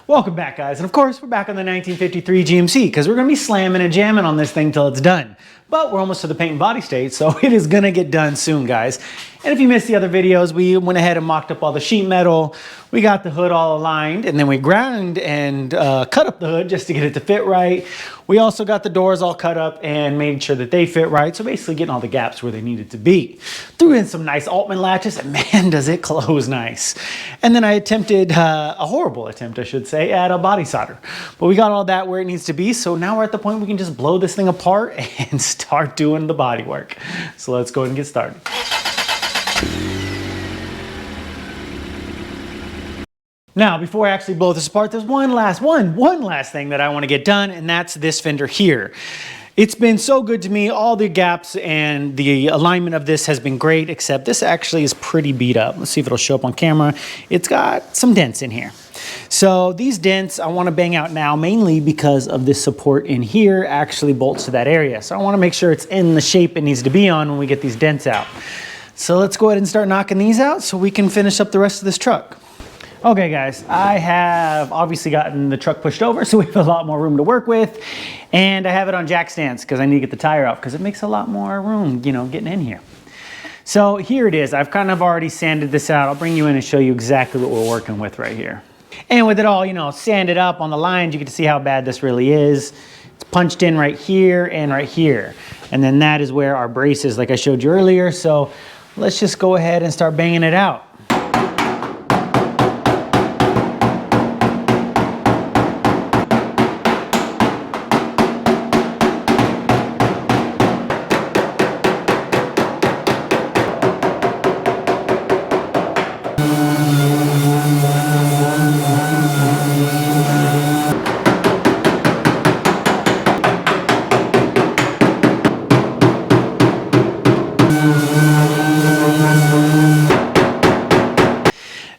Welcome back, guys, and of course we're back on the 1953 GMC because we're going to be slamming and jamming on this thing till it's done. But we're almost to the paint and body stage, so it is going to get done soon, guys. And if you missed the other videos, we went ahead and mocked up all the sheet metal. We got the hood all aligned, and then we ground and cut up the hood just to get it to fit right. We also got the doors all cut up and made sure that they fit right, so basically getting all the gaps where they needed to be. Threw in some nice Altman latches, and man, does it close nice. And then I attempted, a horrible attempt, I should say, at a body solder. But we got all that where it needs to be, so now we're at the point we can just blow this thing apart and start doing the body work. So let's go ahead and get started. Now, before I actually blow this apart, there's one last thing that I want to get done, and that's this fender here. It's been so good to me. All the gaps and the alignment of this has been great, except this actually is pretty beat up. Let's see if it'll show up on camera. It's got some dents in here. So these dents I want to bang out now, mainly because of this support in here actually bolts to that area. So I want to make sure it's in the shape it needs to be on when we get these dents out. So let's go ahead and start knocking these out so we can finish up the rest of this truck. Okay guys, I have obviously gotten the truck pushed over, so we have a lot more room to work with. And I have it on jack stands because I need to get the tire off because it makes a lot more room, you know, getting in here. So here it is. I've kind of already sanded this out. I'll bring you in and show you exactly what we're working with right here. And with it all, you know, sanded up on the lines, you get to see how bad this really is. It's punched in right here and right here. And then that is where our brace is, like I showed you earlier. So let's just go ahead and start banging it out.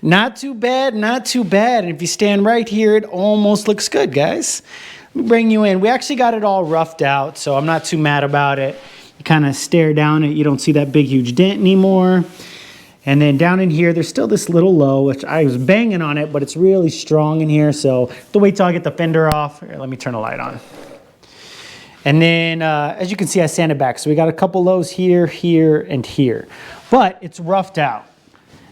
Not too bad, not too bad. And if you stand right here, it almost looks good, guys. Let me bring you in. We actually got it all roughed out, so I'm not too mad about it. You kind of stare down it, you don't see that big, huge dent anymore. And then down in here, there's still this little low, which I was banging on it, but it's really strong in here. So to wait till I get the fender off. Here, let me turn the light on. And then, as you can see, I sanded back. So we got a couple lows here, here, and here. But it's roughed out.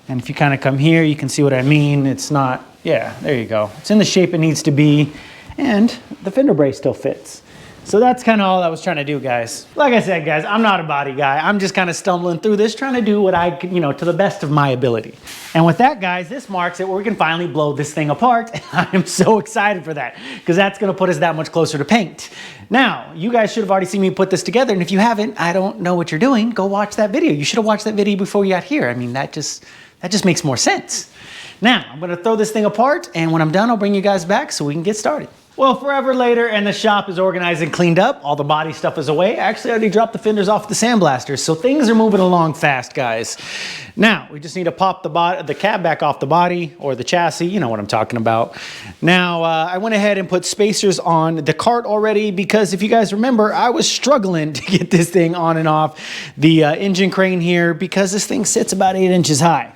And if you kind of come here, you can see what I mean. It's not, yeah, there you go. It's in the shape it needs to be, and the fender brace still fits. So that's kind of all I was trying to do, guys. Like I said, guys, I'm not a body guy. I'm just kind of stumbling through this, trying to do what I can, you know, to the best of my ability. And with that, guys, this marks it where we can finally blow this thing apart. And I am so excited for that, because that's going to put us that much closer to paint. Now, you guys should have already seen me put this together, and if you haven't, I don't know what you're doing. Go watch that video. You should have watched that video before you got here. I mean, that just makes more sense. Now, I'm gonna throw this thing apart, and when I'm done, I'll bring you guys back so we can get started. Well, forever later, and the shop is organized and cleaned up. All the body stuff is away. I actually already dropped the fenders off the sandblasters, so things are moving along fast, guys. Now, we just need to pop the cab back off the body, or the chassis, you know what I'm talking about. Now, I went ahead and put spacers on the cart already, because if you guys remember, I was struggling to get this thing on and off the engine crane here, because this thing sits about 8 inches high.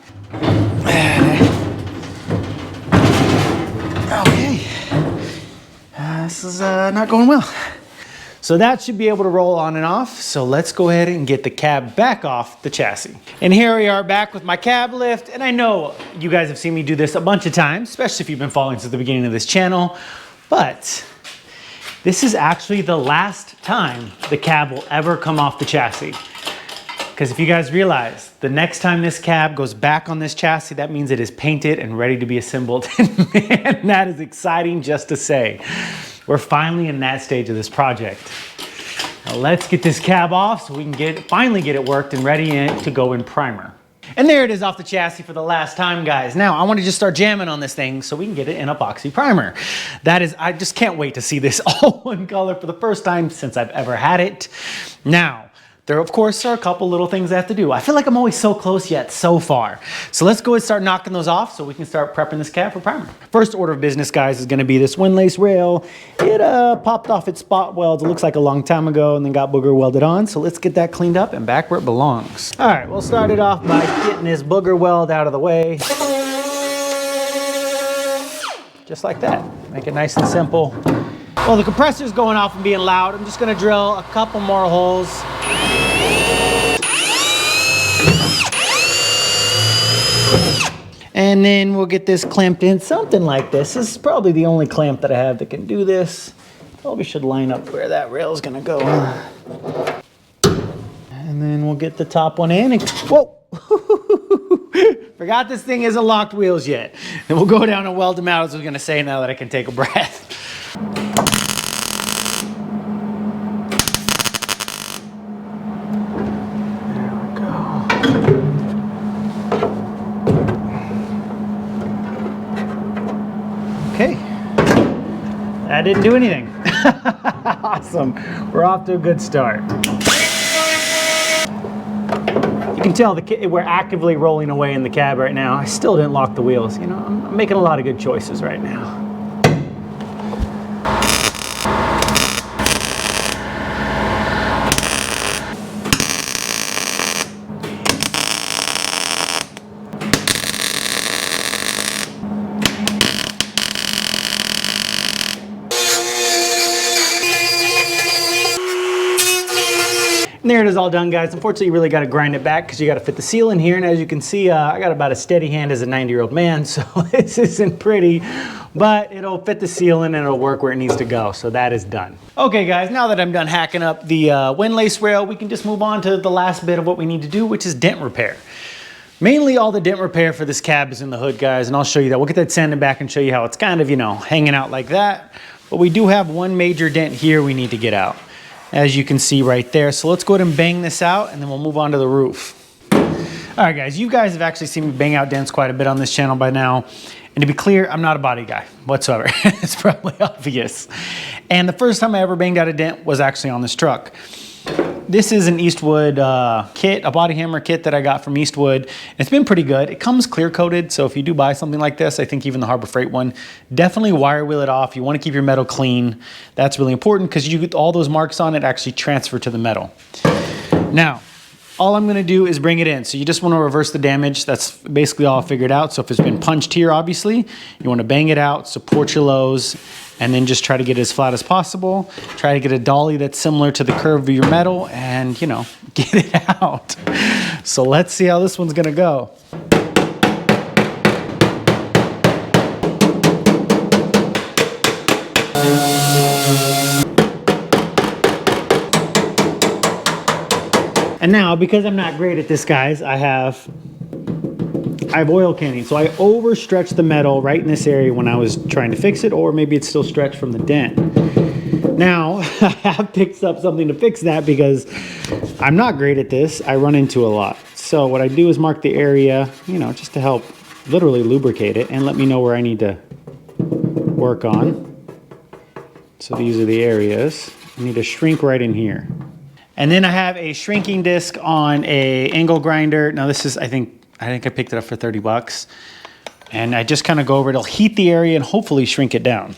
Okay, this is not going well. So that should be able to roll on and off. So let's go ahead and get the cab back off the chassis. And here we are back with my cab lift. And I know you guys have seen me do this a bunch of times, especially if you've been following since the beginning of this channel. But this is actually the last time the cab will ever come off the chassis. Because if you guys realize, the next time this cab goes back on this chassis, that means it is painted and ready to be assembled. And man, that is exciting just to say. We're finally in that stage of this project. Now let's get this cab off so we can finally get it worked and ready to go in primer. And there it is off the chassis for the last time, guys. Now I want to just start jamming on this thing so we can get it in epoxy primer. That is, I just can't wait to see this all one color for the first time since I've ever had it. Now, there, of course, are a couple little things I have to do. I feel like I'm always so close yet so far. So let's go and start knocking those off so we can start prepping this cab for primer. First order of business, guys, is going to be this windlace rail. It popped off its spot welds, it looks like a long time ago, and then got booger welded on. So let's get that cleaned up and back where it belongs. All right, we'll start it off by getting this booger weld out of the way. just like that. Make it nice and simple. Well, the compressor's going off and being loud. I'm just gonna drill a couple more holes. And then we'll get this clamped in, something like this. This is probably the only clamp that I have that can do this. Probably should line up where that rail is gonna go. And then we'll get the top one in and, whoa! Forgot this thing isn't locked wheels yet. Then we'll go down and weld them out, as I was gonna say, now that I can take a breath. Okay, that didn't do anything. Awesome, we're off to a good start. You can tell we're actively rolling away in the cab right now. I still didn't lock the wheels. You know, I'm making a lot of good choices right now. And there it is all done, guys. Unfortunately, you really got to grind it back because you got to fit the seal in here. And as you can see, I got about a steady hand as a 90-year-old man, so this isn't pretty, but it'll fit the seal in and it'll work where it needs to go. So that is done. Okay, guys, now that I'm done hacking up the windlace rail, we can just move on to the last bit of what we need to do, which is dent repair. Mainly all the dent repair for this cab is in the hood, guys, and I'll show you that. We'll get that sanded back and show you how it's kind of, you know, hanging out like that. But we do have one major dent here we need to get out, as you can see right there. So let's go ahead and bang this out and then we'll move on to the roof. All right, guys, you guys have actually seen me bang out dents quite a bit on this channel by now. And to be clear, I'm not a body guy whatsoever. It's probably obvious. And the first time I ever banged out a dent was actually on this truck. This is an Eastwood kit, a body hammer kit that I got from Eastwood. It's been pretty good. It comes clear coated, so if you do buy something like this, I think even the Harbor Freight one, definitely wire wheel it off. You want to keep your metal clean. That's really important because you get all those marks on it actually transfer to the metal. Now, all I'm going to do is bring it in. So you just want to reverse the damage. That's basically all I figured out. So if it's been punched here, obviously, you want to bang it out, support your lows, and then just try to get it as flat as possible. Try to get a dolly that's similar to the curve of your metal and, you know, get it out. So let's see how this one's going to go. And now, because I'm not great at this, guys, I have oil canning. So I overstretched the metal right in this area when I was trying to fix it, or maybe it's still stretched from the dent. Now, I have picked up something to fix that because I'm not great at this. I run into a lot. So what I do is mark the area, you know, just to help literally lubricate it and let me know where I need to work on. So these are the areas. I need to shrink right in here. And then I have a shrinking disc on a angle grinder. Now this is, I think I picked it up for 30 bucks. And I just kind of go over it. It'll heat the area and hopefully shrink it down.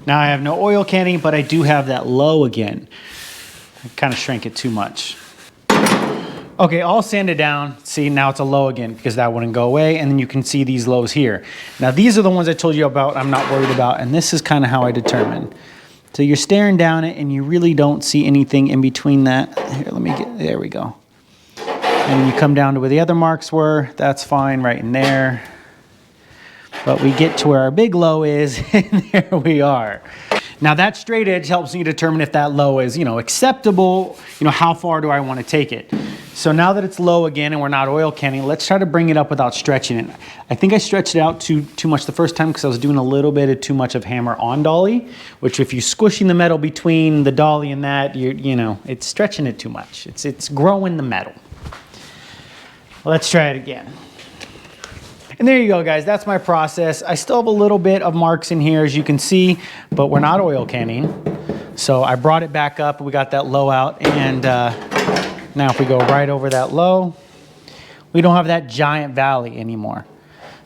Now I have no oil canning, but I do have that low again. I kind of shrank it too much. Okay, all sanded down. See, now it's a low again because that wouldn't go away. And then you can see these lows here. Now these are the ones I told you about I'm not worried about. And this is kind of how I determine. So you're staring down it and you really don't see anything in between that. Here, let me get, there we go. And then you come down to where the other marks were. That's fine right in there. But we get to where our big low is and there we are. Now that straight edge helps me determine if that low is, you know, acceptable, you know, how far do I want to take it. So now that it's low again and we're not oil canning, let's try to bring it up without stretching it. I think I stretched it out too much the first time because I was doing a little bit of too much of hammer on dolly, which if you're squishing the metal between the dolly and that, you know, it's stretching it too much. It's growing the metal. Let's try it again. And there you go, guys. That's my process. I still have a little bit of marks in here, as you can see, but we're not oil canning. So I brought it back up. We got that low out. And now if we go right over that low, we don't have that giant valley anymore.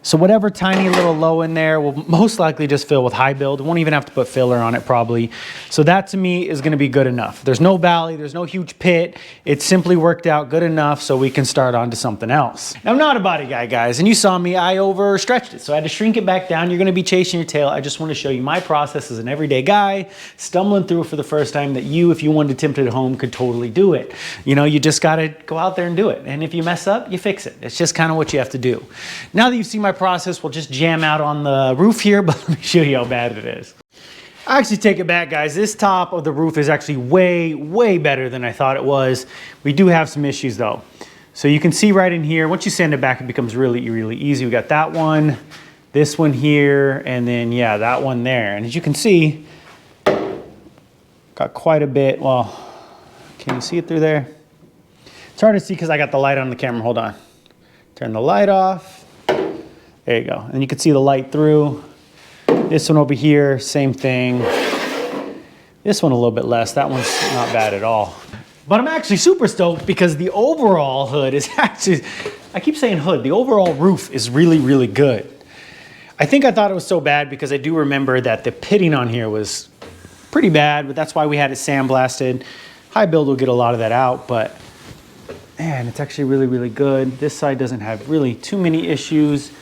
So whatever tiny little low in there will most likely just fill with high build. Won't even have to put filler on it probably. So that to me is gonna be good enough. There's no valley, there's no huge pit. It simply worked out good enough so we can start on to something else. Now I'm not a body guy, guys, and you saw me, I overstretched it. So I had to shrink it back down. You're gonna be chasing your tail. I just wanna show you my process as an everyday guy, stumbling through for the first time, that you, if you wanted to attempt it at home, could totally do it. You know, you just gotta go out there and do it. And if you mess up, you fix it. It's just kind of what you have to do. Now that you've seen my process, we'll just jam out on the roof here, but let me show you how bad it is. I actually take it back, guys. This top of the roof is actually way, way better than I thought it was. We do have some issues though. So you can see right in here, once you sand it back, it becomes really, really easy. We got that one, this one here, and then yeah, that one there. And as you can see, got quite a bit. Well, can you see it through there? It's hard to see because I got the light on the camera. Hold on. Turn the light off. There you go. And you can see the light through. This one over here, same thing. This one a little bit less. That one's not bad at all. But I'm actually super stoked because the overall hood is actually, I keep saying hood, the overall roof is really, really good. I think I thought it was so bad because I do remember that the pitting on here was pretty bad, but that's why we had it sandblasted. High build will get a lot of that out, but man, it's actually really, really good. This side doesn't have really too many issues.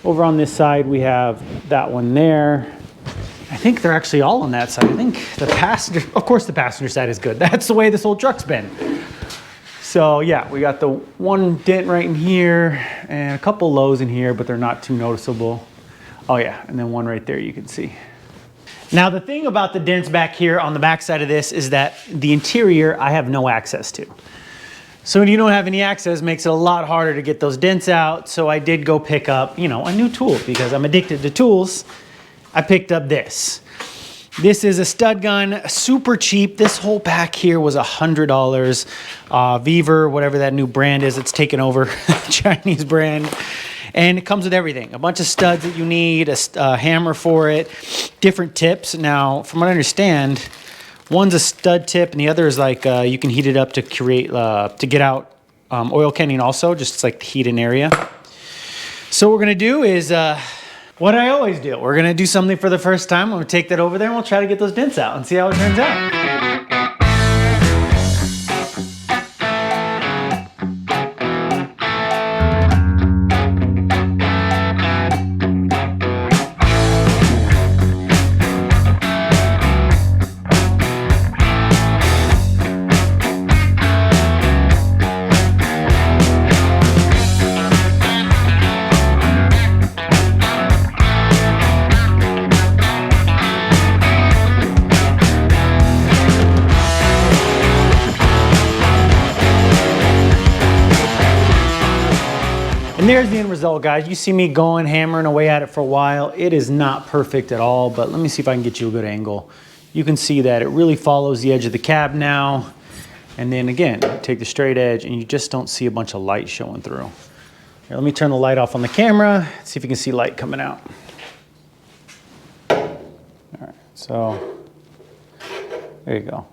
Over on this side, we have that one there. I think they're actually all on that side. I think the passenger, of course the passenger side is good. That's the way this whole truck's been. So yeah, we got the one dent right in here and a couple lows in here, but they're not too noticeable. Oh yeah, and then one right there you can see. Now the thing about the dents back here on the back side of this is that the interior I have no access to. So when you don't have any access, it makes it a lot harder to get those dents out. So I did go pick up, you know, a new tool because I'm addicted to tools. I picked up this. This is a stud gun, super cheap. This whole pack here was $100. Viver, whatever that new brand is, it's taken over, Chinese brand. And it comes with everything. A bunch of studs that you need, a hammer for it, different tips. Now, from what I understand, one's a stud tip and the other is like you can heat it up to create to get out oil canning also, just like the heat in area. So what we're gonna do is what I always do. We're gonna do something for the first time. I'm gonna take that over there and we'll try to get those dents out and see how it turns out. And there's the end result, guys. You see me going, hammering away at it for a while. It is not perfect at all, but let me see if I can get you a good angle. You can see that it really follows the edge of the cab now. And then again, take the straight edge and you just don't see a bunch of light showing through. Here, let me turn the light off on the camera, see if you can see light coming out. All right, so there you go.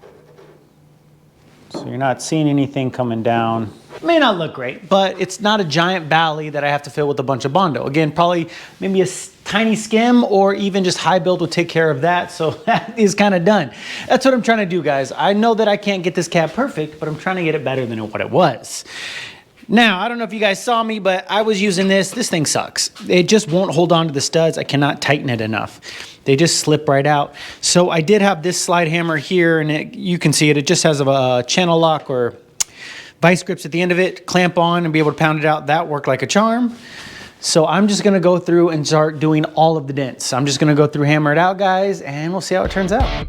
So you're not seeing anything coming down. It may not look great, but it's not a giant valley that I have to fill with a bunch of Bondo. Again, probably maybe a tiny skim or even just high build will take care of that. So that is kind of done. That's what I'm trying to do, guys. I know that I can't get this cab perfect, but I'm trying to get it better than what it was. Now, I don't know if you guys saw me, but I was using this. This thing sucks. It just won't hold on to the studs. I cannot tighten it enough. They just slip right out. So I did have this slide hammer here, and you can see it. It just has a channel lock or vice grips at the end of it. Clamp on and be able to pound it out. That worked like a charm. So I'm just going to go through and start doing all of the dents. I'm just going to go through, hammer it out, guys, and we'll see how it turns out.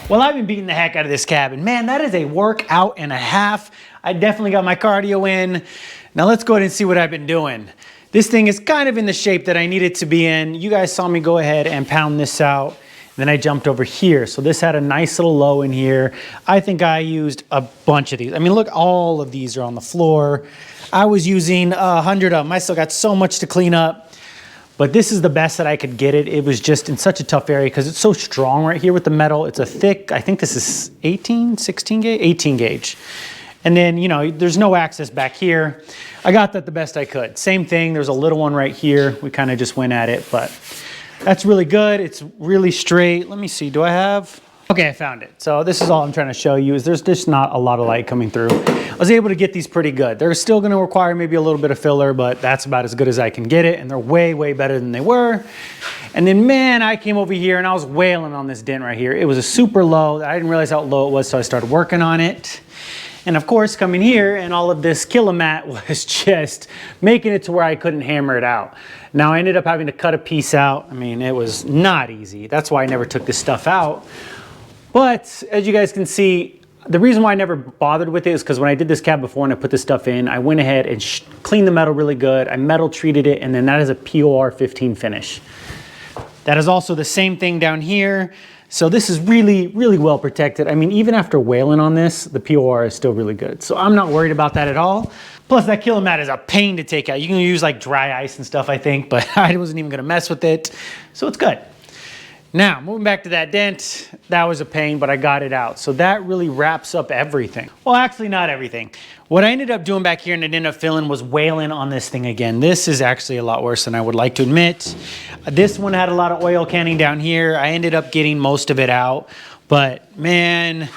Well, I've been beating the heck out of this cabin. Man, that is a workout and a half. I definitely got my cardio in. Now let's go ahead and see what I've been doing. This thing is kind of in the shape that I need it to be in. You guys saw me go ahead and pound this out. Then I jumped over here. So this had a nice little low in here. I think I used a bunch of these. I mean, look, all of these are on the floor. I was using 100 of them. I still got so much to clean up. But this is the best that I could get it. It was just in such a tough area because it's so strong right here with the metal. It's a thick, I think this is 16 gauge, 18 gauge. And then, you know, there's no access back here. I got that the best I could. Same thing, there's a little one right here. We kind of just went at it, but that's really good. It's really straight. Let me see, do I have? Okay, I found it. So this is all I'm trying to show you is there's just not a lot of light coming through. I was able to get these pretty good. They're still gonna require maybe a little bit of filler, but that's about as good as I can get it. And they're way, way better than they were. And then, man, I came over here and I was wailing on this dent right here. It was a super low. I didn't realize how low it was, so I started working on it. And of course, coming here and all of this Kilomat was just making it to where I couldn't hammer it out. Now I ended up having to cut a piece out. I mean, it was not easy. That's why I never took this stuff out. But as you guys can see, the reason why I never bothered with it is because when I did this cab before and I put this stuff in, I went ahead and cleaned the metal really good. I metal treated it, and then that is a POR 15 finish. That is also the same thing down here. So this is really, really well protected. I mean, even after whaling on this, the POR is still really good. So I'm not worried about that at all. Plus that Kilomat is a pain to take out. You can use like dry ice and stuff, I think, but I wasn't even gonna mess with it. So it's good. Now, moving back to that dent, that was a pain, but I got it out. So that really wraps up everything. Well, actually not everything. What I ended up doing back here and it ended up filling was whaling on this thing again. This is actually a lot worse than I would like to admit. This one had a lot of oil canning down here. I ended up getting most of it out, but man,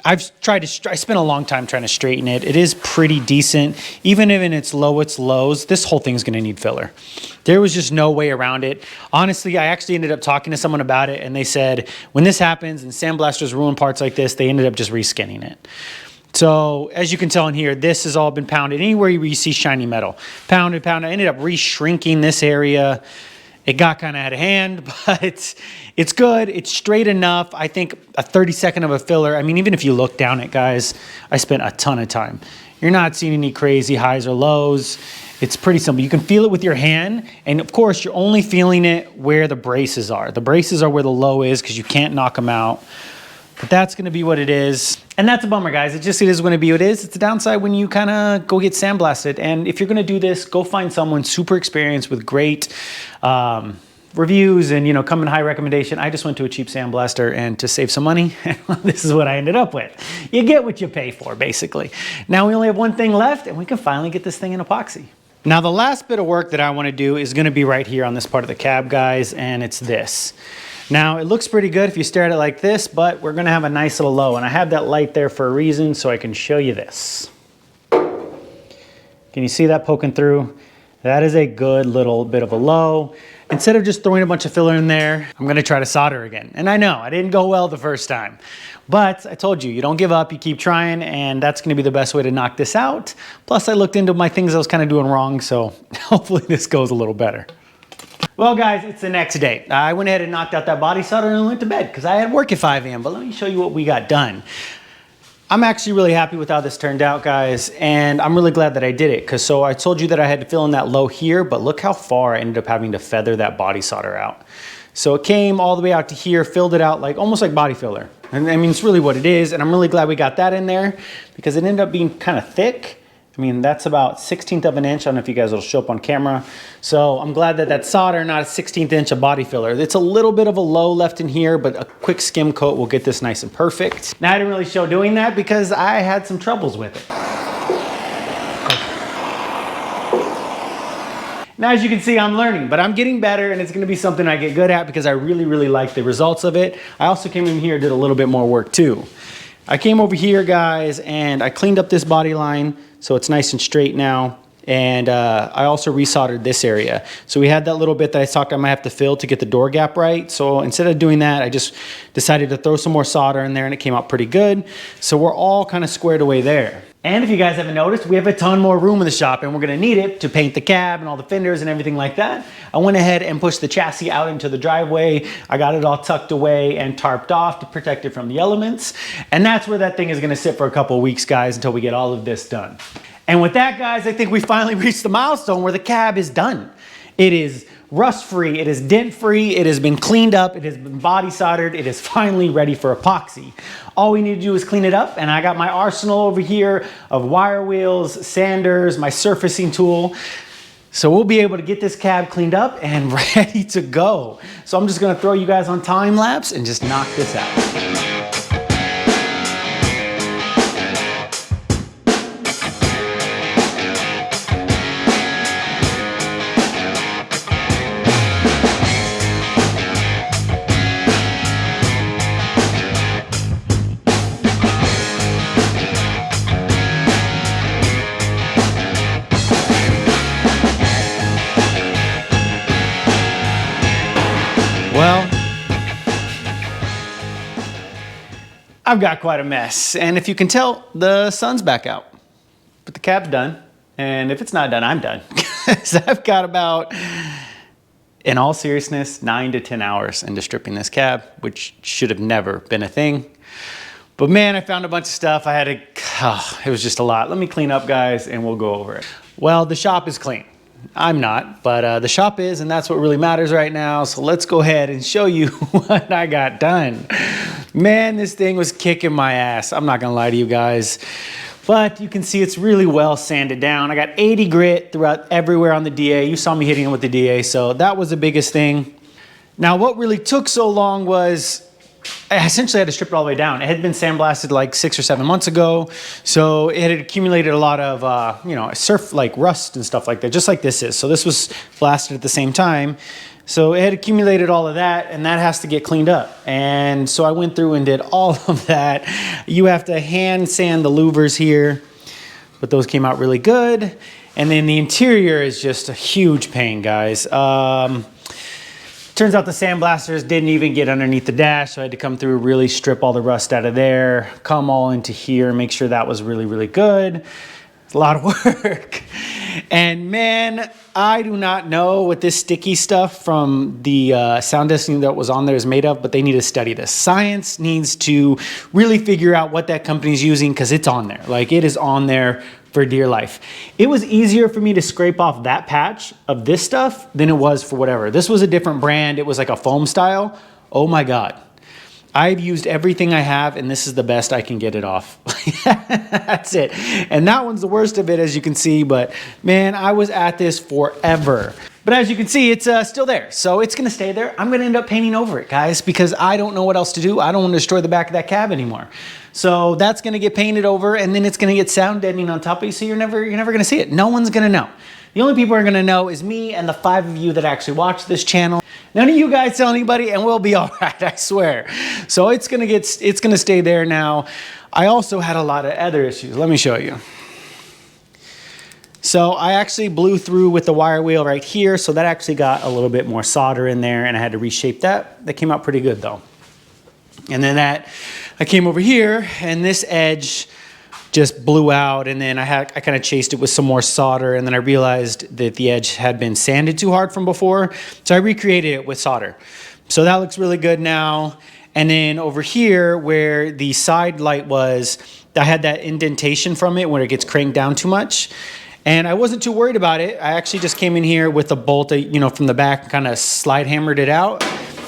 I spent a long time trying to straighten it. It is pretty decent. Even if in its lows, this whole thing's gonna need filler. There was just no way around it. Honestly, I actually ended up talking to someone about it and they said, when this happens and sandblasters ruin parts like this, they ended up just reskinning it. So as you can tell in here, this has all been pounded. Anywhere you see shiny metal, pounded. I ended up re-shrinking this area. It got kind of out of hand, but it's good. It's straight enough. I think a 32nd of a filler. I mean, even if you look down it, guys, I spent a ton of time. You're not seeing any crazy highs or lows. It's pretty simple. You can feel it with your hand. And of course, you're only feeling it where the braces are. The braces are where the low is because you can't knock them out. But that's gonna be what it is. And that's a bummer, guys. It is gonna be what it is. It's a downside when you kind of go get sandblasted. And if you're gonna do this, go find someone super experienced with great reviews and, you know, come in high recommendation. I just went to a cheap sandblaster and to save some money, this is what I ended up with. You get what you pay for, basically. Now we only have one thing left and we can finally get this thing in epoxy. Now the last bit of work that I wanna do is gonna be right here on this part of the cab, guys, and it's this. Now, it looks pretty good if you stare at it like this, but we're gonna have a nice little low, and I have that light there for a reason so I can show you this. Can you see that poking through? That is a good little bit of a low. Instead of just throwing a bunch of filler in there, I'm gonna try to solder again. And I know, I didn't go well the first time, but I told you, you don't give up, you keep trying, and that's gonna be the best way to knock this out. Plus, I looked into my things I was kind of doing wrong, so hopefully this goes a little better. Well, guys, it's the next day. I went ahead and knocked out that body solder and went to bed because I had work at 5 a.m. But let me show you what we got done. I'm actually really happy with how this turned out, guys, and I'm really glad that I did it because so I told you that I had to fill in that low here, but look how far I ended up having to feather that body solder out. So it came all the way out to here, filled it out like almost like body filler. And I mean, it's really what it is, and I'm really glad we got that in there because it ended up being kind of thick. I mean, that's about 1/16 of an inch. I don't know if you guys will show up on camera. So I'm glad that that's solder, not a 1/16 inch of body filler. It's a little bit of a low left in here, but a quick skim coat will get this nice and perfect. Now, I didn't really show doing that because I had some troubles with it. Now, as you can see, I'm learning, but I'm getting better and it's gonna be something I get good at because I really, really like the results of it. I also came in here and did a little bit more work too. I came over here, guys, and I cleaned up this body line so it's nice and straight now. And I also resoldered this area. So we had that little bit that I talked I might have to fill to get the door gap right. So instead of doing that, I just decided to throw some more solder in there and it came out pretty good. So we're all kind of squared away there. And if you guys haven't noticed, we have a ton more room in the shop and we're gonna need it to paint the cab and all the fenders and everything like that. I went ahead and pushed the chassis out into the driveway. I got it all tucked away and tarped off to protect it from the elements. And that's where that thing is gonna sit for a couple of weeks, guys, until we get all of this done. And with that, guys, I think we finally reached the milestone where the cab is done. It is rust-free, it is dent-free, it has been cleaned up, it has been body soldered, it is finally ready for epoxy. All we need to do is clean it up, and I got my arsenal over here of wire wheels, sanders, my surfacing tool. So we'll be able to get this cab cleaned up and ready to go. So I'm just gonna throw you guys on time lapse and just knock this out. Well, I've got quite a mess, and if you can tell, the sun's back out, but the cab's done, and if it's not done, I'm done. So I've got about, in all seriousness, 9 to 10 hours into stripping this cab, which should have never been a thing. But man, I found a bunch of stuff. I had to, it was just a lot. Let me clean up, guys, and we'll go over it. Well, the shop is clean. I'm not, but the shop is, and that's what really matters right now. So let's go ahead and show you what I got done. Man, this thing was kicking my ass. I'm not gonna lie to you guys, but you can see it's really well sanded down. I got 80 grit throughout everywhere on the DA. You saw me hitting it with the DA, so that was the biggest thing. Now, what really took so long was I essentially had to strip it all the way down. It had been sandblasted like 6 or 7 months ago. So it had accumulated a lot of, you know, surf like rust and stuff like that, just like this is. So this was blasted at the same time. So it had accumulated all of that, and that has to get cleaned up. And so I went through and did all of that. You have to hand sand the louvers here, but those came out really good. And then the interior is just a huge pain, guys. Turns out the sandblasters didn't even get underneath the dash, so I had to come through, really strip all the rust out of there, come all into here, make sure that was really, really good. It's a lot of work. And man, I do not know what this sticky stuff from the sound deadening that was on there is made of, but they need to study this. Science needs to really figure out what that company's using, because it's on there. Like, it is on there for dear life. It was easier for me to scrape off that patch of this stuff than it was for whatever. This was a different brand. It was like a foam style. Oh my God. I've used everything I have, and this is the best I can get it off. That's it. And that one's the worst of it, as you can see, but man, I was at this forever. But as you can see, it's still there. So it's gonna stay there. I'm gonna end up painting over it, guys, because I don't know what else to do. I don't wanna destroy the back of that cab anymore. So that's gonna get painted over, and then it's gonna get sound deadening on top of you, so you're never gonna see it. No one's gonna know. The only people who are gonna know is me and the 5 of you that actually watch this channel. None of you guys tell anybody, and we'll be all right, I swear. So it's gonna stay there now. I also had a lot of other issues. Let me show you. So I actually blew through with the wire wheel right here, so that actually got a little bit more solder in there, and I had to reshape that. That came out pretty good though. And then I came over here, and this edge just blew out, and then I kind of chased it with some more solder, and then I realized that the edge had been sanded too hard from before, so I recreated it with solder. So that looks really good now. And then over here where the side light was, I had that indentation from it where it gets cranked down too much. And I wasn't too worried about it. I actually just came in here with a bolt, you know, from the back and kind of slide hammered it out.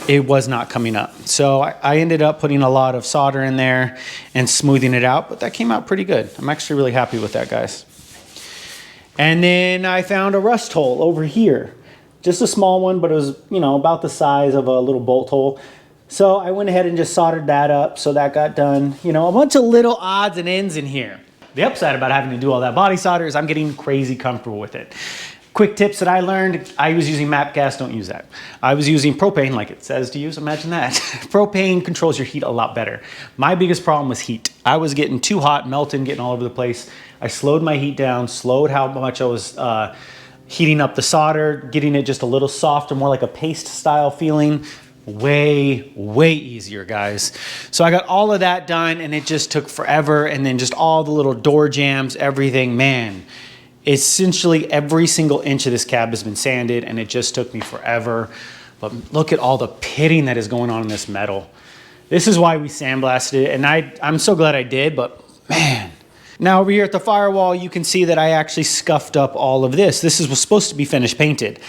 It was not coming up. So I ended up putting a lot of solder in there and smoothing it out, but that came out pretty good. I'm actually really happy with that, guys. And then I found a rust hole over here. Just a small one, but it was, you know, about the size of a little bolt hole. So I went ahead and just soldered that up, so that got done. You know, a bunch of little odds and ends in here. The upside about having to do all that body solder is I'm getting crazy comfortable with it. Quick tips that I learned, I was using MAP gas, don't use that. I was using propane like it says to use, imagine that. Propane controls your heat a lot better. My biggest problem was heat. I was getting too hot, melting, getting all over the place. I slowed my heat down, slowed how much I was heating up the solder, getting it just a little softer, more like a paste style feeling. way, way easier, guys. So I got all of that done and it just took forever. And then just all the little door jambs, everything, man. Essentially every single inch of this cab has been sanded and it just took me forever. But look at all the pitting that is going on in this metal. This is why we sandblasted it, and I'm so glad I did, but man. Now over here at the firewall, you can see that I actually scuffed up all of this. This was supposed to be finished painted.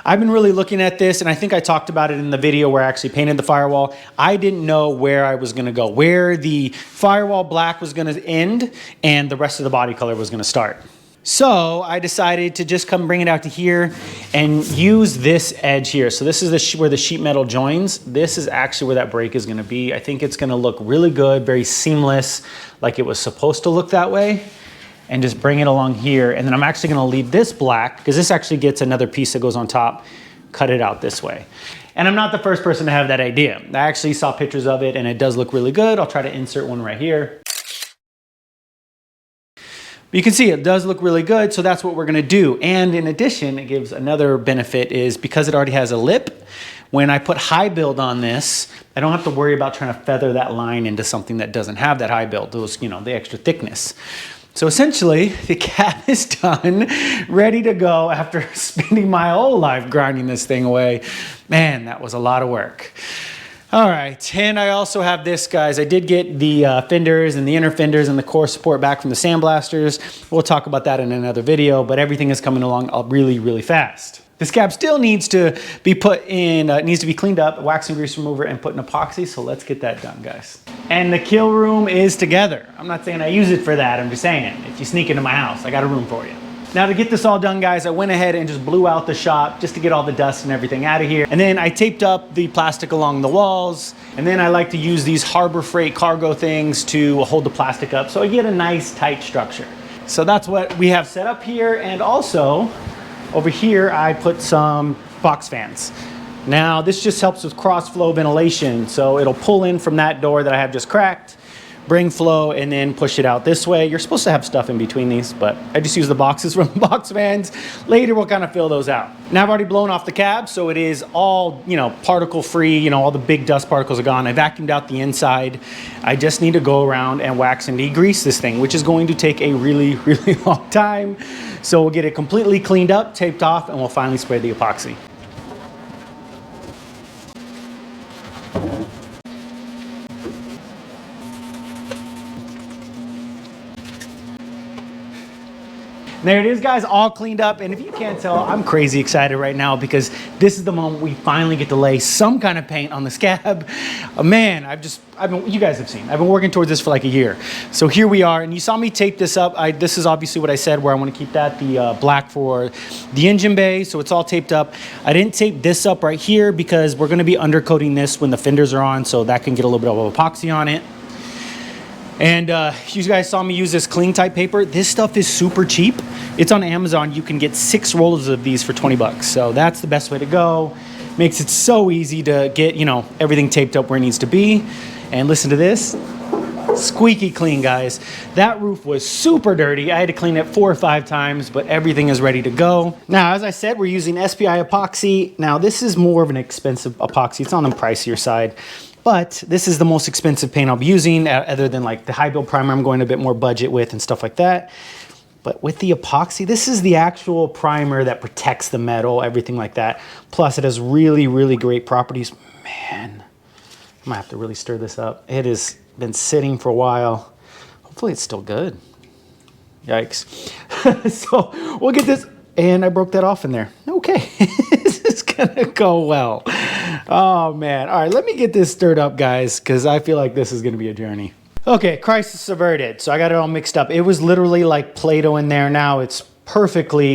I've been really looking at this, and I think I talked about it in the video where I actually painted the firewall. I didn't know where I was gonna go, where the firewall black was gonna end and the rest of the body color was gonna start. So I decided to just come bring it out to here and use this edge here. So this is where the sheet metal joins. This is actually where that break is gonna be. I think it's gonna look really good, very seamless, like it was supposed to look that way. And just bring it along here. And then I'm actually gonna leave this black, because this actually gets another piece that goes on top, cut it out this way. And I'm not the first person to have that idea. I actually saw pictures of it and it does look really good. I'll try to insert one right here. But you can see it does look really good, so that's what we're gonna do. And in addition, it gives another benefit is because it already has a lip, when I put high build on this, I don't have to worry about trying to feather that line into something that doesn't have that high build, those, you know, the extra thickness. So essentially, the cab is done, ready to go after spending my whole life grinding this thing away. Man, that was a lot of work. All right, and I also have this, guys. I did get the fenders and the inner fenders and the core support back from the sandblasters. We'll talk about that in another video, but everything is coming along really, really fast. This cab still needs to be put in, needs to be cleaned up, wax and grease remover, and put in epoxy, so let's get that done, guys. And the kill room is together. I'm not saying I use it for that, I'm just saying, if you sneak into my house, I got a room for you. Now to get this all done, guys, I went ahead and just blew out the shop just to get all the dust and everything out of here. And then I taped up the plastic along the walls. And then I like to use these Harbor Freight cargo things to hold the plastic up so I get a nice tight structure. So that's what we have set up here. And also over here, I put some box fans. Now this just helps with cross flow ventilation. So it'll pull in from that door that I have just cracked, bring flow, and then push it out this way. You're supposed to have stuff in between these, but I just use the boxes from the box fans. Later, we'll kind of fill those out. Now I've already blown off the cab, so it is all, you know, particle free, you know, all the big dust particles are gone. I vacuumed out the inside. I just need to go around and wax and degrease this thing, which is going to take a really, really long time. So we'll get it completely cleaned up, taped off, and we'll finally spray the epoxy. There it is, guys, all cleaned up. And if you can't tell, I'm crazy excited right now because this is the moment we finally get to lay some kind of paint on this cab. Man, you guys have seen, I've been working towards this for like a year. So here we are, and you saw me tape this up. This is obviously what I said, where I want to keep that the black for the engine bay. So it's all taped up. I didn't tape this up right here because we're going to be undercoating this when the fenders are on, so that can get a little bit of epoxy on it. And you guys saw me use this cling type paper. This stuff is super cheap. It's on Amazon. You can get 6 rolls of these for 20 bucks. So that's the best way to go. Makes it so easy to get, you know, everything taped up where it needs to be. And listen to this. Squeaky clean, guys. That roof was super dirty. I had to clean it 4 or 5 times, but everything is ready to go. Now, as I said, we're using SPI epoxy. Now, this is more of an expensive epoxy. It's on the pricier side. But this is the most expensive paint I'll be using, other than like the high build primer I'm going a bit more budget with and stuff like that. But with the epoxy, this is the actual primer that protects the metal, everything like that. Plus it has really, really great properties. Man, I might have to really stir this up. It has been sitting for a while. Hopefully it's still good. Yikes. So we'll get this, and I broke that off in there. Okay, this is gonna go well. Oh man, all right, let me get this stirred up, guys, because I feel like this is gonna be a journey. Okay, crisis averted. So I got it all mixed up. It was literally like Play-Doh in there. Now it's perfectly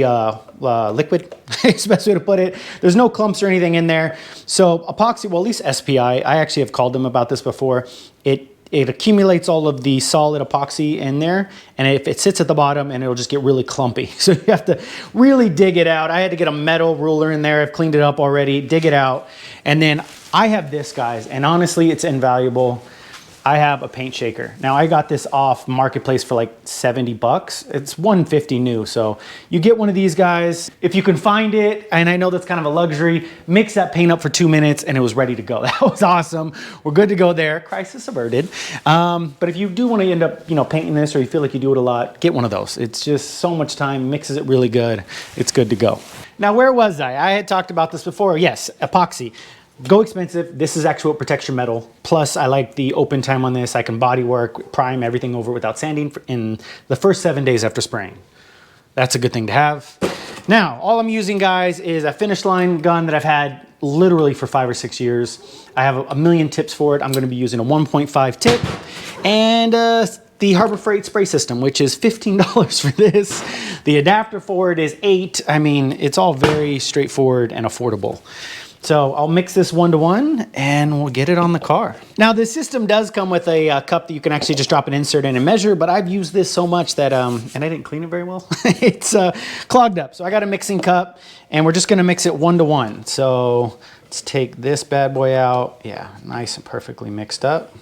liquid. It's the best way to put it. There's no clumps or anything in there. So epoxy, well, at least SPI, I actually have called them about this before. It accumulates all of the solid epoxy in there, and if it sits at the bottom, and it'll just get really clumpy. So you have to really dig it out. I had to get a metal ruler in there. I've cleaned it up already, dig it out. And then I have this, guys, and honestly, it's invaluable. I have a paint shaker. Now I got this off Marketplace for like 70 bucks. It's 150 new. So you get one of these guys. If you can find it, and I know that's kind of a luxury, mix that paint up for 2 minutes and it was ready to go. That was awesome. We're good to go there. Crisis averted. But if you do want to end up, painting this, or you feel like you do it a lot, get one of those. It's just so much time, mixes it really good. It's good to go. Now, where was I? I had talked about this before. Yes, epoxy. Go expensive. This is actually what protects your metal. Plus, I like the open time on this. I can body work, prime everything over without sanding in the first 7 days after spraying. That's a good thing to have. Now, all I'm using, guys, is a finish line gun that I've had literally for 5 or 6 years. I have a million tips for it. I'm going to be using a 1.5 tip and the Harbor Freight spray system, which is $15 for this. The adapter for it is $8. I mean, it's all very straightforward and affordable. So I'll mix this 1-to-1 and we'll get it on the car. Now this system does come with a cup that you can actually just drop an insert in and measure, but I've used this so much that, and I didn't clean it very well, it's clogged up. So I got a mixing cup and we're just gonna mix it 1-to-1. So let's take this bad boy out. Yeah, nice and perfectly mixed up.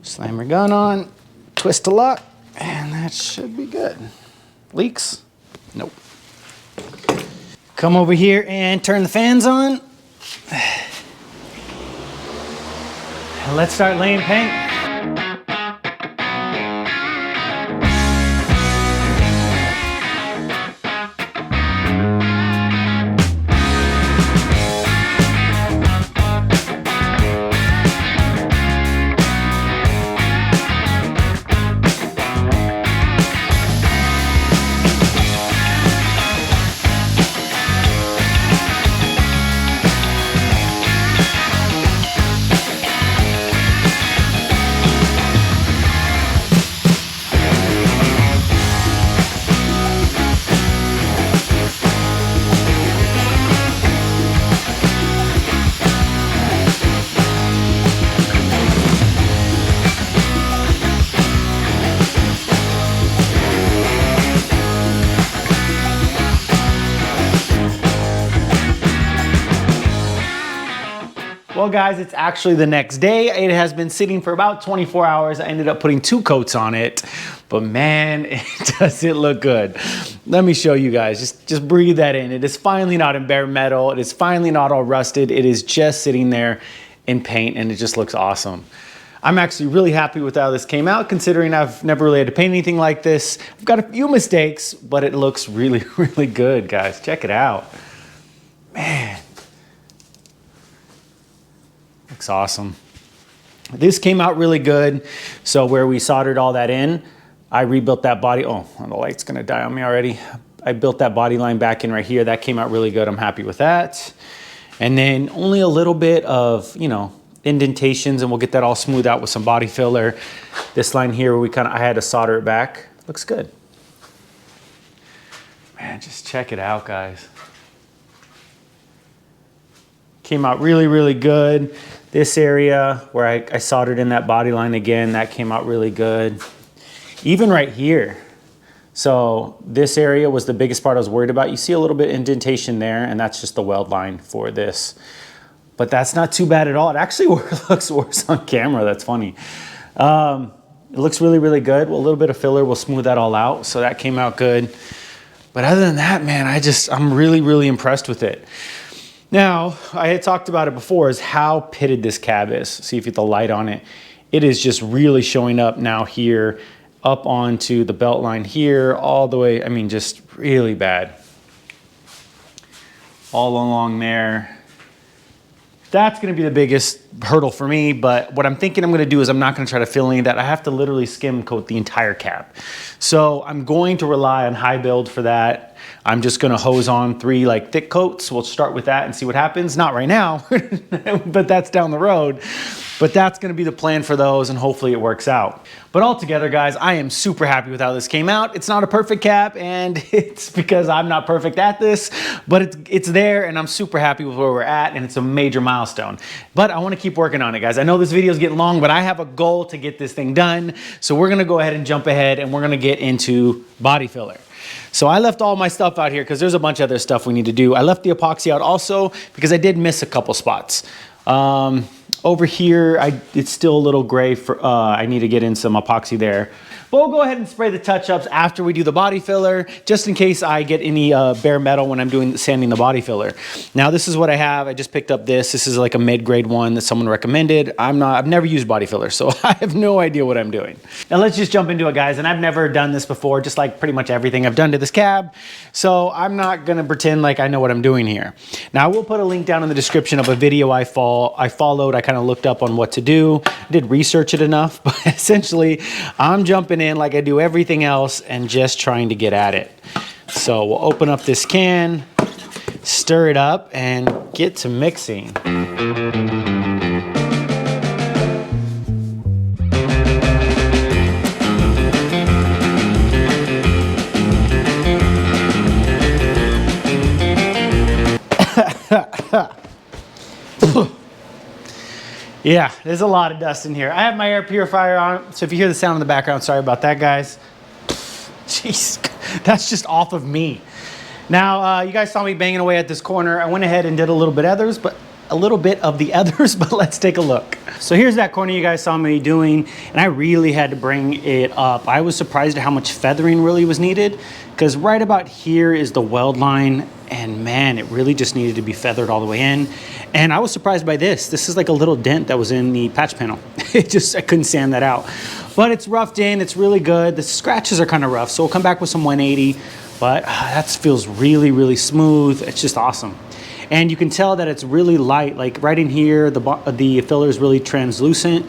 Slam your gun on. Twist the lock, and that should be good. Leaks? Nope. Come over here and turn the fans on. Let's start laying paint. Well, guys, it's actually the next day. It has been sitting for about 24 hours. I ended up putting 2 coats on it, but man, does it look good. Let me show you guys, just breathe that in. It is finally not in bare metal. It is finally not all rusted. It is just sitting there in paint and it just looks awesome. I'm actually really happy with how this came out, considering I've never really had to paint anything like this. I've got a few mistakes, but it looks really, really good, guys. Check it out. Man. Looks awesome. This came out really good. So where we soldered all that in, I rebuilt that body. Oh, the light's gonna die on me already. I built that body line back in right here. That came out really good. I'm happy with that. And then only a little bit of, indentations, and we'll get that all smoothed out with some body filler. This line here, I had to solder it back. Looks good. Man, just check it out, guys. Came out really, really good. This area where I soldered in that body line again, that came out really good. Even right here. So this area was the biggest part I was worried about. You see a little bit of indentation there, and that's just the weld line for this. But that's not too bad at all. It actually looks worse on camera. That's funny. It looks really, really good. Well, a little bit of filler will smooth that all out. So that came out good. But other than that, man, I'm really, really impressed with it. Now, I had talked about it before, is how pitted this cab is. See if you get the light on it. It is just really showing up now here, up onto the belt line here, all the way, just really bad. All along there. That's gonna be the biggest hurdle for me, but what I'm thinking I'm gonna do is I'm not gonna try to fill any of that. I have to literally skim coat the entire cab. So I'm going to rely on high build for that. I'm just gonna hose on 3 thick coats. We'll start with that and see what happens. Not right now, but that's down the road. But that's gonna be the plan for those, and hopefully it works out. But altogether, guys, I am super happy with how this came out. It's not a perfect cap, and it's because I'm not perfect at this, but it's there, and I'm super happy with where we're at, and it's a major milestone. But I wanna keep working on it, guys. I know this video is getting long, but I have a goal to get this thing done. So we're gonna go ahead and jump ahead, and we're gonna get into body filler. So I left all my stuff out here because there's a bunch of other stuff we need to do. I left the epoxy out also because I did miss a couple spots. Over here, it's still a little gray. I need to get in some epoxy there. But we'll go ahead and spray the touch-ups after we do the body filler, just in case I get any bare metal when I'm sanding the body filler. Now, this is what I have. I just picked up this. This is like a mid-grade one that someone recommended. I've never used body filler, so I have no idea what I'm doing. Now, let's just jump into it, guys. And I've never done this before, just like pretty much everything I've done to this cab. So I'm not gonna pretend like I know what I'm doing here. Now, I will put a link down in the description of a video I followed. I kind of looked up on what to do. I did research it enough, but essentially, I'm jumping in like I do everything else and just trying to get at it. So we'll open up this can, stir it up, and get to mixing. Yeah, there's a lot of dust in here. I have my air purifier on, so if you hear the sound in the background, sorry about that, guys. Jeez, that's just off of me. Now, you guys saw me banging away at this corner. I went ahead and did a little bit of the others, but let's take a look. So here's that corner you guys saw me doing, and I really had to bring it up. I was surprised at how much feathering really was needed, because right about here is the weld line, and man, it really just needed to be feathered all the way in. And I was surprised by this. This is like a little dent that was in the patch panel. I couldn't sand that out. But it's roughed in, it's really good. The scratches are kind of rough, so we'll come back with some 180, but that feels really, really smooth. It's just awesome. And you can tell that it's really light, like right in here, the filler is really translucent.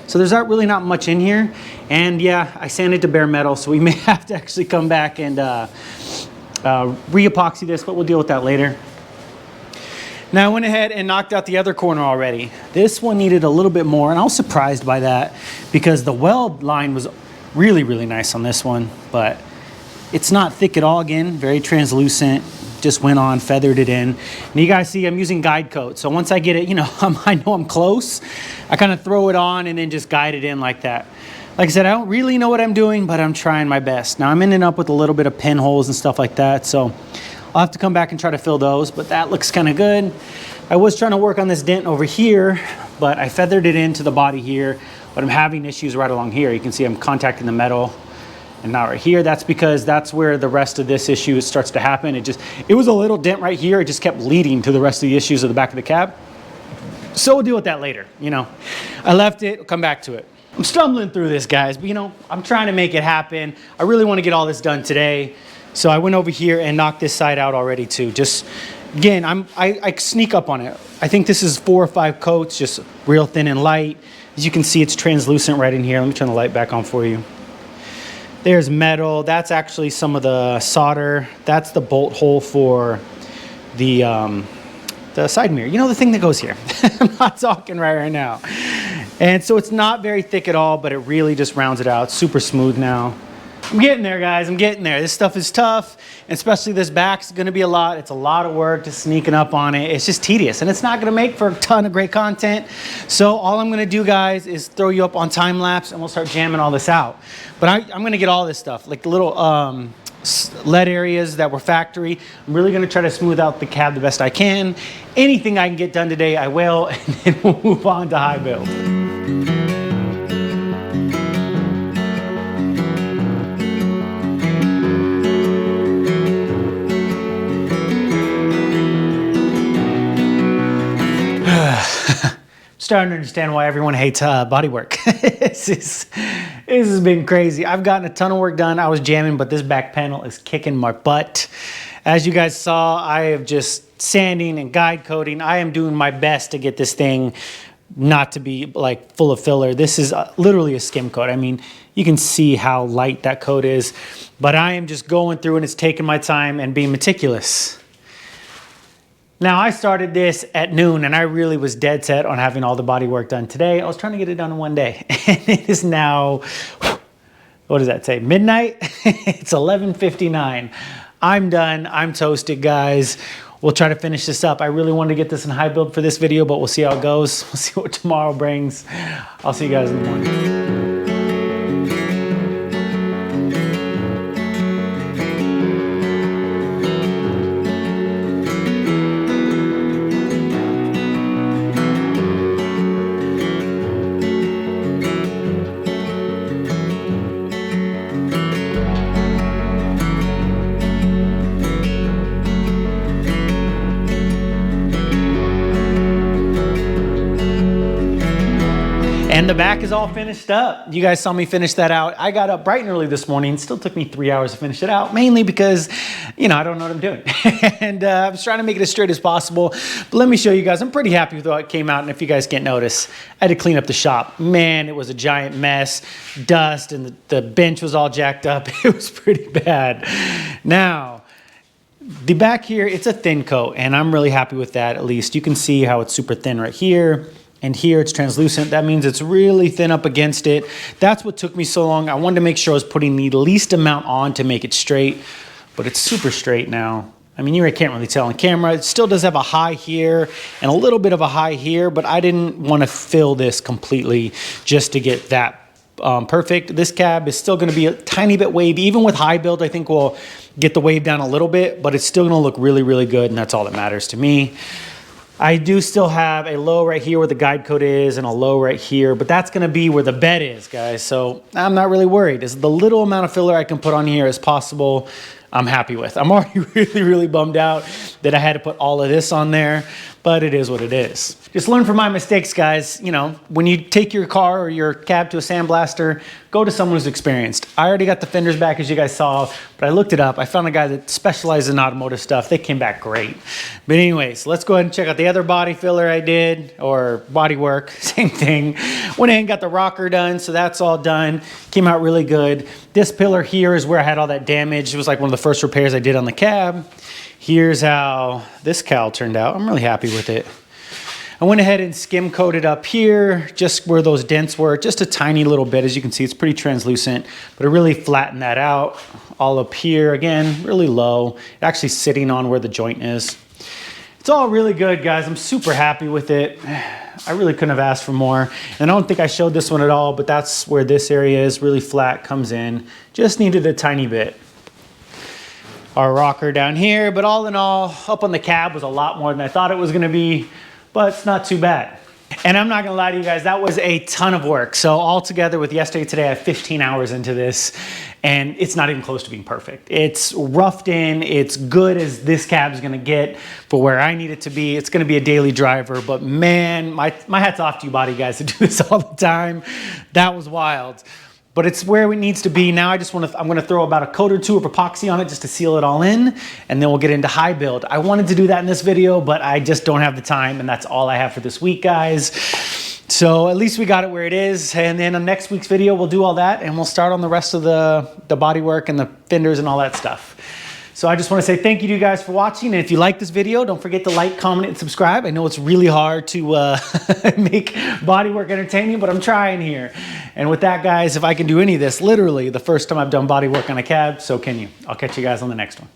So there's really not much in here. And yeah, I sanded to bare metal, so we may have to actually come back and re-epoxy this, but we'll deal with that later. Now I went ahead and knocked out the other corner already. This one needed a little bit more, and I was surprised by that because the weld line was really, really nice on this one, but it's not thick at all again, very translucent. Just went on, feathered it in. And you guys see I'm using guide coat. So once I get it, I know I'm close, I kind of throw it on and then just guide it in like that. Like I said, I don't really know what I'm doing, but I'm trying my best. Now I'm ending up with a little bit of pinholes and stuff like that. So I'll have to come back and try to fill those, but that looks kind of good. I was trying to work on this dent over here, but I feathered it into the body here, but I'm having issues right along here. You can see I'm contacting the metal and not right here. That's because that's where the rest of this issue starts to happen. It was a little dent right here. It just kept leading to the rest of the issues of the back of the cab. So we'll deal with that later. I left it, we'll come back to it. I'm stumbling through this, guys, but I'm trying to make it happen. I really want to get all this done today. So I went over here and knocked this side out already too. Just, again, I sneak up on it. I think this is 4 or 5 coats, just real thin and light. As you can see, it's translucent right in here. Let me turn the light back on for you. There's metal. That's actually some of the solder. That's the bolt hole for the side mirror. The thing that goes here. I'm not talking right now. And so it's not very thick at all, but it really just rounds it out. Super smooth now. I'm getting there, guys. I'm getting there. This stuff is tough, and especially this back's going to be a lot. It's a lot of work just sneaking up on it. It's just tedious, and it's not going to make for a ton of great content. So all I'm going to do, guys, is throw you up on time lapse, and we'll start jamming all this out. But I'm going to get all this stuff, like the little lead areas that were factory. I'm really going to try to smooth out the cab the best I can. Anything I can get done today, I will, and then we'll move on to high build. Starting to understand why everyone hates body work. This has been crazy. I've gotten a ton of work done. I was jamming, but this back panel is kicking my butt. As you guys saw, I have just sanding and guide coating. I am doing my best to get this thing not to be like full of filler. This is literally a skim coat. I mean, you can see how light that coat is, but I am just going through and it's taking my time and being meticulous. Now, I started this at noon and I really was dead set on having all the body work done today. I was trying to get it done in one day. And it is now, what does that say, midnight? It's 11:59. I'm done. I'm toasted, guys. We'll try to finish this up. I really wanted to get this in high build for this video, but we'll see how it goes. We'll see what tomorrow brings. I'll see you guys in the morning. And the back is all finished up. You guys saw me finish that out. I got up bright and early this morning. It still took me 3 hours to finish it out, mainly because, you know, I don't know what I'm doing. And I was trying to make it as straight as possible. But let me show you guys. I'm pretty happy with how it came out. And if you guys can't notice, I had to clean up the shop. Man, it was a giant mess. Dust, and the bench was all jacked up. It was pretty bad. Now, the back here, it's a thin coat, and I'm really happy with that, at least. You can see how it's super thin right here. And here it's translucent. That means it's really thin up against it. That's what took me so long. I wanted to make sure I was putting the least amount on to make it straight, but it's super straight now. I mean, you can't really tell on camera. It still does have a high here and a little bit of a high here, but I didn't want to fill this completely just to get that perfect. This cab is still going to be a tiny bit wavy. Even with high build, I think we'll get the wave down a little bit, but it's still going to look really, really good, and that's all that matters to me. I do still have a low right here where the guide coat is and a low right here, but that's gonna be where the bed is, guys. So I'm not really worried. As the little amount of filler I can put on here as possible, I'm happy with. I'm already really, really bummed out that I had to put all of this on there, but it is what it is. Just learn from my mistakes, guys. You know, when you take your car or your cab to a sandblaster, go to someone who's experienced. I already got the fenders back, as you guys saw, but I looked it up. I found a guy that specializes in automotive stuff. They came back great. But anyways, let's go ahead and check out the other body filler I did, or body work, same thing. Went ahead and got the rocker done, so that's all done. Came out really good. This pillar here is where I had all that damage. It was like one of the first repairs I did on the cab. Here's how this cowl turned out. I'm really happy with it. I went ahead and skim coated up here, just where those dents were, just a tiny little bit. As you can see, it's pretty translucent, but it really flattened that out. All up here, again, really low, actually sitting on where the joint is. It's all really good, guys. I'm super happy with it. I really couldn't have asked for more. And I don't think I showed this one at all, but that's where this area is, really flat, comes in. Just needed a tiny bit. Our rocker down here, but all in all, up on the cab was a lot more than I thought it was gonna be, but it's not too bad. And I'm not gonna lie to you guys, that was a ton of work. So all together with yesterday and today, I have 15 hours into this, and it's not even close to being perfect. It's roughed in, it's good as this cab is gonna get for where I need it to be. It's gonna be a daily driver, but man, my hat's off to you body guys to do this all the time. That was wild. But it's where it needs to be. Now I'm gonna throw about a coat or two of epoxy on it just to seal it all in, and then we'll get into high build. I wanted to do that in this video, but I just don't have the time, and that's all I have for this week, guys. So at least we got it where it is, and then on next week's video, we'll do all that, and we'll start on the rest of the body work and the fenders and all that stuff. So I just want to say thank you to you guys for watching. And if you like this video, don't forget to like, comment, and subscribe. I know it's really hard to make bodywork entertaining, but I'm trying here. And with that, guys, if I can do any of this, literally the first time I've done bodywork on a cab, so can you. I'll catch you guys on the next one.